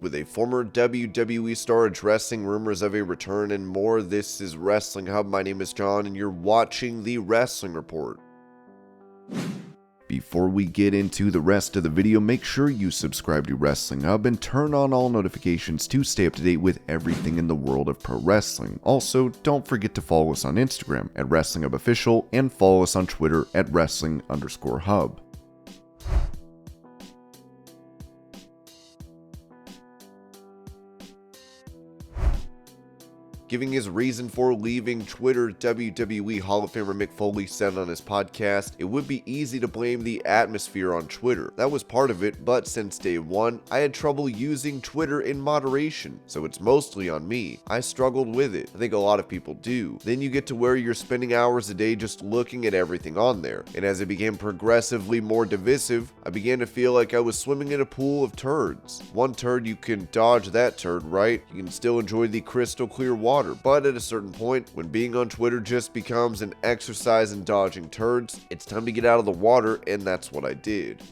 With a former WWE star addressing rumors of a return and more, this is Wrestling Hub. My name is John, and you're watching the Wrestling Report. Before we get into the rest of the video, make sure you subscribe to Wrestling Hub and turn on all notifications to stay up to date with everything in the world of pro wrestling. Also, don't forget to follow us on Instagram at Wrestling Hub Official and follow us on Twitter at Wrestling_Hub. Giving his reason for leaving Twitter, WWE Hall of Famer Mick Foley said on his podcast, "It would be easy to blame the atmosphere on Twitter. That was part of it, but since day one, I had trouble using Twitter in moderation, so it's mostly on me. I struggled with it. I think a lot of people do. Then you get to where you're spending hours a day just looking at everything on there, and as it became progressively more divisive, I began to feel like I was swimming in a pool of turds. One turd, you can dodge that turd, right? You can still enjoy the crystal clear water. But at a certain point, when being on Twitter just becomes an exercise in dodging turds, it's time to get out of the water, and that's what I did."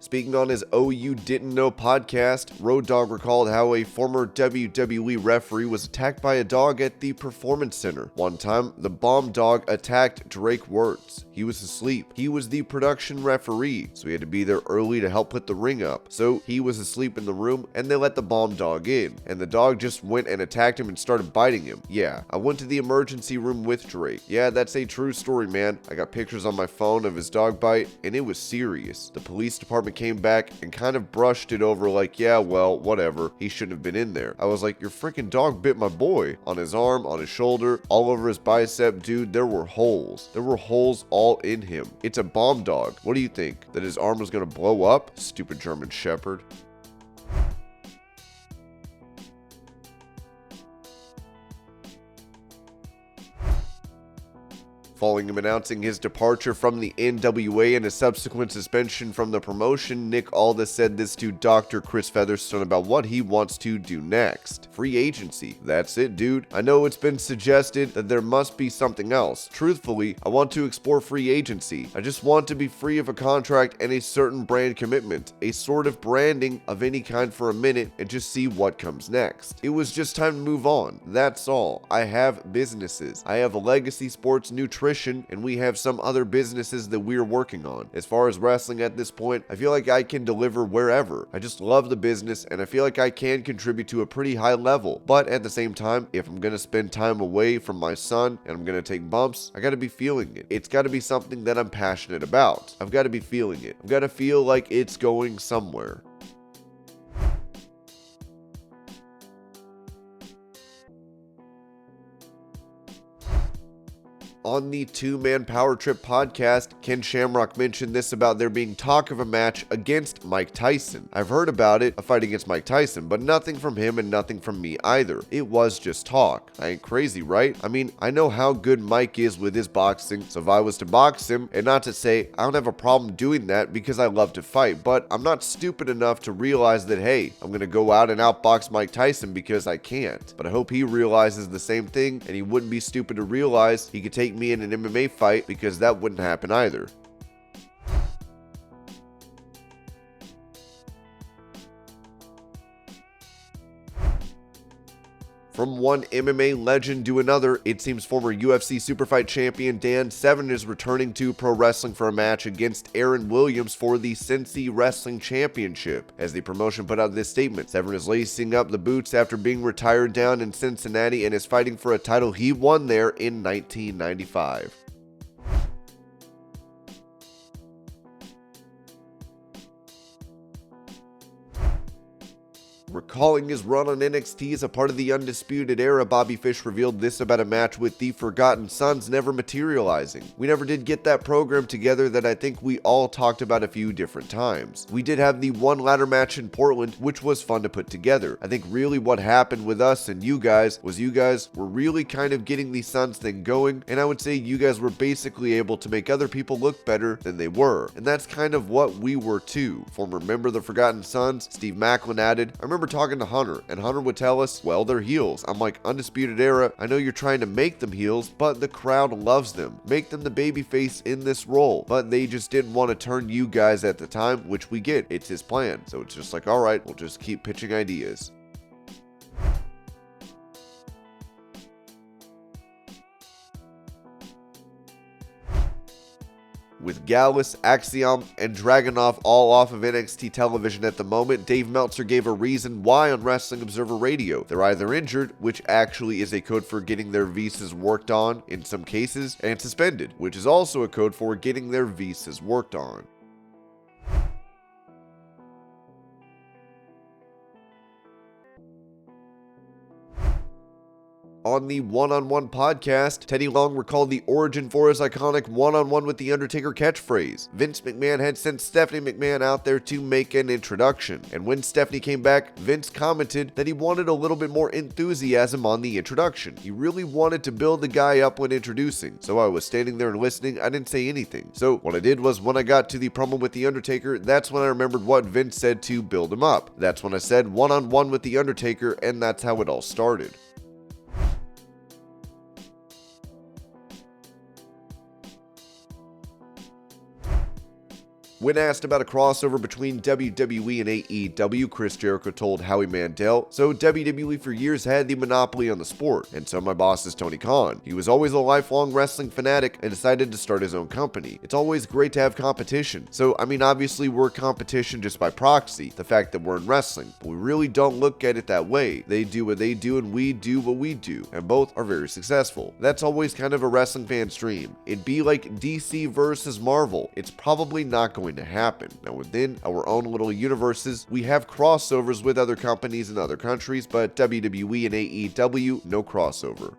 Speaking on his Oh You Didn't Know podcast, Road Dogg recalled how a former WWE referee was attacked by a dog at the Performance Center. One time, the bomb dog attacked Drake Wuertz. He was asleep. He was the production referee, so he had to be there early to help put the ring up. So he was asleep in the room, and they let the bomb dog in, and the dog just went and attacked him and started biting him. Yeah, I went to the emergency room with Drake. Yeah, that's a true story, man. I got pictures on my phone of his dog bite, and it was serious. The police department came back and kind of brushed it over like, yeah, well, whatever. He shouldn't have been in there. I was like, your freaking dog bit my boy. On his arm, on his shoulder, all over his bicep, dude, there were holes. There were holes all in him. It's a bomb dog. What do you think? That his arm was going to blow up? Stupid German Shepherd. Following him announcing his departure from the NWA and his subsequent suspension from the promotion, Nick Aldis said this to Dr. Chris Featherstone about what he wants to do next. Free agency. That's it, dude. I know it's been suggested that there must be something else. Truthfully, I want to explore free agency. I just want to be free of a contract and a certain brand commitment, a sort of branding of any kind for a minute, and just see what comes next. It was just time to move on. That's all. I have businesses. I have a Legacy Sports Nutrition, and we have some other businesses that we're working on. As far as wrestling at this point, I feel like I can deliver wherever. I just love the business, and I feel like I can contribute to a pretty high level. But at the same time, if I'm going to spend time away from my son and I'm going to take bumps, I got to be feeling it. It's got to be something that I'm passionate about. I've got to be feeling it. I've got to feel like it's going somewhere. On the Two-Man Power Trip podcast, Ken Shamrock mentioned this about there being talk of a match against Mike Tyson. I've heard about it, a fight against Mike Tyson, but nothing from him and nothing from me either. It was just talk. I ain't crazy, right? I mean, I know how good Mike is with his boxing, so if I was to box him, and not to say I don't have a problem doing that because I love to fight, but I'm not stupid enough to realize that, hey, I'm gonna go out and outbox Mike Tyson because I can't. But I hope he realizes the same thing, and he wouldn't be stupid to realize he could take me in an MMA fight, because that wouldn't happen either. From one MMA legend to another, it seems former UFC Superfight champion Dan Severn is returning to pro wrestling for a match against Aaron Williams for the Cincy Wrestling Championship. As the promotion put out this statement, Severn is lacing up the boots after being retired down in Cincinnati and is fighting for a title he won there in 1995. Recalling his run on NXT as a part of the Undisputed Era, Bobby Fish revealed this about a match with the Forgotten Sons never materializing. We never did get that program together that I think we all talked about a few different times. We did have the one ladder match in Portland, which was fun to put together. I think really what happened with us and you guys was you guys were really kind of getting the Sons thing going, and I would say you guys were basically able to make other people look better than they were. And that's kind of what we were too. Former member of the Forgotten Sons, Steve Macklin added, I remember talking to Hunter, and Hunter would tell us, well, they're heels. I'm like, Undisputed Era, I know you're trying to make them heels, but the crowd loves them. Make them the babyface in this role. But they just didn't want to turn you guys at the time, which we get. It's his plan. So it's just like, all right, we'll just keep pitching ideas. With Gallus, Axiom, and Dragunov all off of NXT television at the moment, Dave Meltzer gave a reason why on Wrestling Observer Radio. They're either injured, which actually is a code for getting their visas worked on in some cases, and suspended, which is also a code for getting their visas worked on. On the one-on-one podcast, Teddy Long recalled the origin for his iconic one-on-one with the Undertaker catchphrase. Vince McMahon had sent Stephanie McMahon out there to make an introduction, and when Stephanie came back, Vince commented that he wanted a little bit more enthusiasm on the introduction. He really wanted to build the guy up when introducing, so I was standing there and listening. I didn't say anything. So what I did was when I got to the promo with the Undertaker, that's when I remembered what Vince said to build him up. That's when I said one-on-one with the Undertaker, and that's how it all started. When asked about a crossover between WWE and AEW, Chris Jericho told Howie Mandel, so WWE for years had the monopoly on the sport, and so my boss is Tony Khan. He was always a lifelong wrestling fanatic and decided to start his own company. It's always great to have competition. So, I mean, obviously we're competition just by proxy, the fact that we're in wrestling, but we really don't look at it that way. They do what they do and we do what we do, and both are very successful. That's always kind of a wrestling fan's dream. It'd be like DC versus Marvel. It's probably not going to happen. Now within our own little universes, we have crossovers with other companies in other countries, but WWE and AEW, no crossover.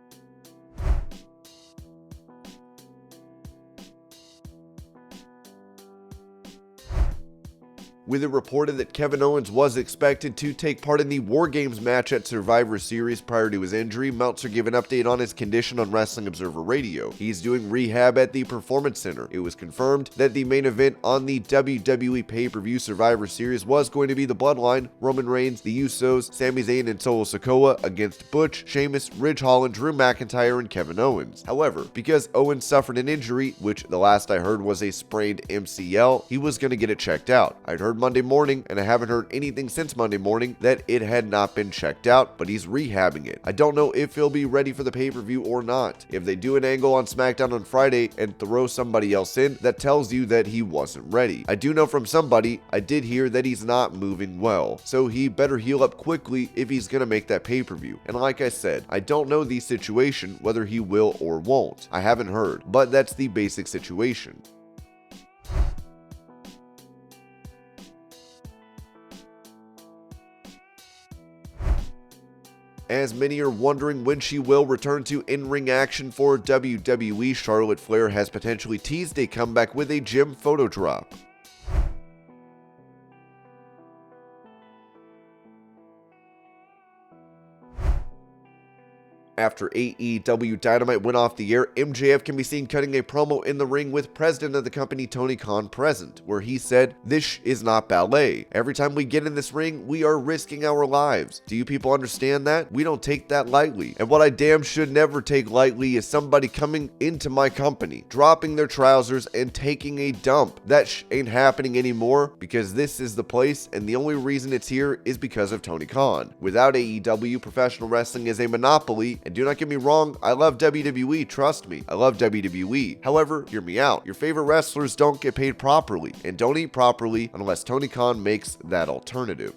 With it reported that Kevin Owens was expected to take part in the WarGames match at Survivor Series prior to his injury, Meltzer gave an update on his condition on Wrestling Observer Radio. He's doing rehab at the Performance Center. It was confirmed that the main event on the WWE pay-per-view Survivor Series was going to be the Bloodline, Roman Reigns, the Usos, Sami Zayn, and Solo Sikoa against Butch, Sheamus, Ridge Holland, Drew McIntyre, and Kevin Owens. However, because Owens suffered an injury, which the last I heard was a sprained MCL, he was going to get it checked out. I'd heard Monday morning, and I haven't heard anything since Monday morning, that it had not been checked out, but he's rehabbing it. I don't know if he'll be ready for the pay-per-view or not. If they do an angle on SmackDown on Friday and throw somebody else in, that tells you that he wasn't ready. I do know from somebody, I did hear that he's not moving well, so he better heal up quickly if he's gonna make that pay-per-view. And like I said, I don't know the situation, whether he will or won't. I haven't heard, but that's the basic situation. As many are wondering when she will return to in-ring action for WWE, Charlotte Flair has potentially teased a comeback with a gym photo drop. After AEW Dynamite went off the air, MJF can be seen cutting a promo in the ring with president of the company Tony Khan present, where he said, "This is not ballet. Every time we get in this ring, we are risking our lives. Do you people understand that? We don't take that lightly. And what I damn should never take lightly is somebody coming into my company, dropping their trousers and taking a dump. That ain't happening anymore because this is the place, and the only reason it's here is because of Tony Khan. Without AEW, professional wrestling is a monopoly. And do not get me wrong, I love WWE, trust me, I love WWE. However, hear me out, your favorite wrestlers don't get paid properly, and don't eat properly unless Tony Khan makes that alternative."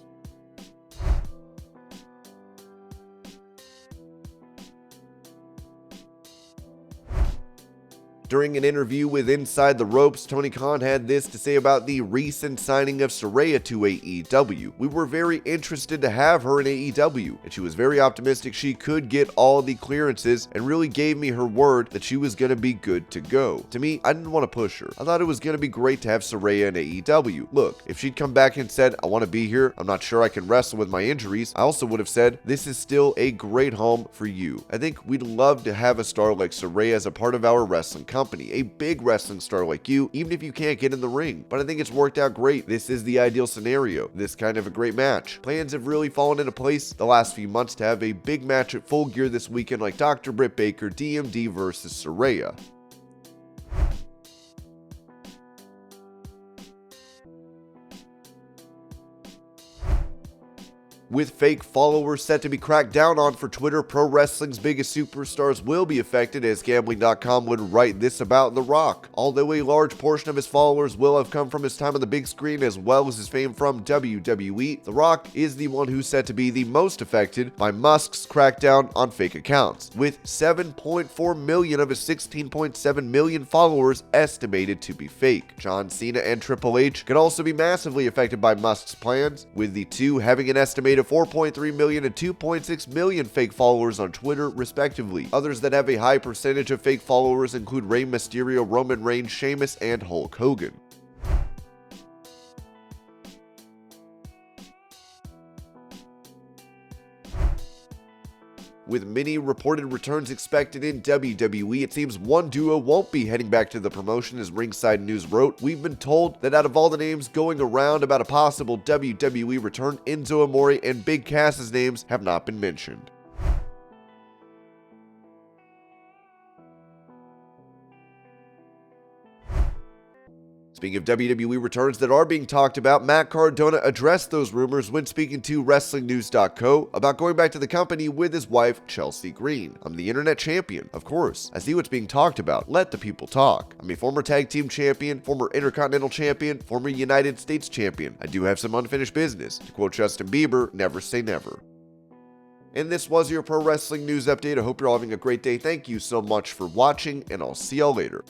During an interview with Inside the Ropes, Tony Khan had this to say about the recent signing of Saraya to AEW. "We were very interested to have her in AEW, and she was very optimistic she could get all the clearances and really gave me her word that she was going to be good to go. To me, I didn't want to push her. I thought it was going to be great to have Saraya in AEW. Look, if she'd come back and said, 'I want to be here, I'm not sure I can wrestle with my injuries,' I also would have said, 'This is still a great home for you.' I think we'd love to have a star like Saraya as a part of our wrestling company. company, a big wrestling star like you, even if you can't get in the ring. But I think it's worked out great. This is the ideal scenario. This kind of a great match. Plans have really fallen into place the last few months to have a big match at Full Gear this weekend like Dr. Britt Baker, DMD versus Saraya. With fake followers set to be cracked down on for Twitter, pro wrestling's biggest superstars will be affected, as Gambling.com would write this about The Rock. Although a large portion of his followers will have come from his time on the big screen as well as his fame from WWE, The Rock is the one who's set to be the most affected by Musk's crackdown on fake accounts, with 7.4 million of his 16.7 million followers estimated to be fake. John Cena and Triple H could also be massively affected by Musk's plans, with the two having an estimated 4.3 million and 2.6 million fake followers on Twitter, respectively. Others that have a high percentage of fake followers include Rey Mysterio, Roman Reigns, Sheamus, and Hulk Hogan. With many reported returns expected in WWE, it seems one duo won't be heading back to the promotion. As Ringside News wrote, we've been told that out of all the names going around about a possible WWE return, Enzo Amore and Big Cass's names have not been mentioned. Speaking of WWE returns that are being talked about, Matt Cardona addressed those rumors when speaking to WrestlingNews.co about going back to the company with his wife, Chelsea Green. I'm the internet champion, of course. I see what's being talked about. Let the people talk. I'm a former tag team champion, former intercontinental champion, former United States champion. I do have some unfinished business. To quote Justin Bieber, never say never. And this was your pro wrestling news update. I hope you're all having a great day. Thank you so much for watching, and I'll see y'all later.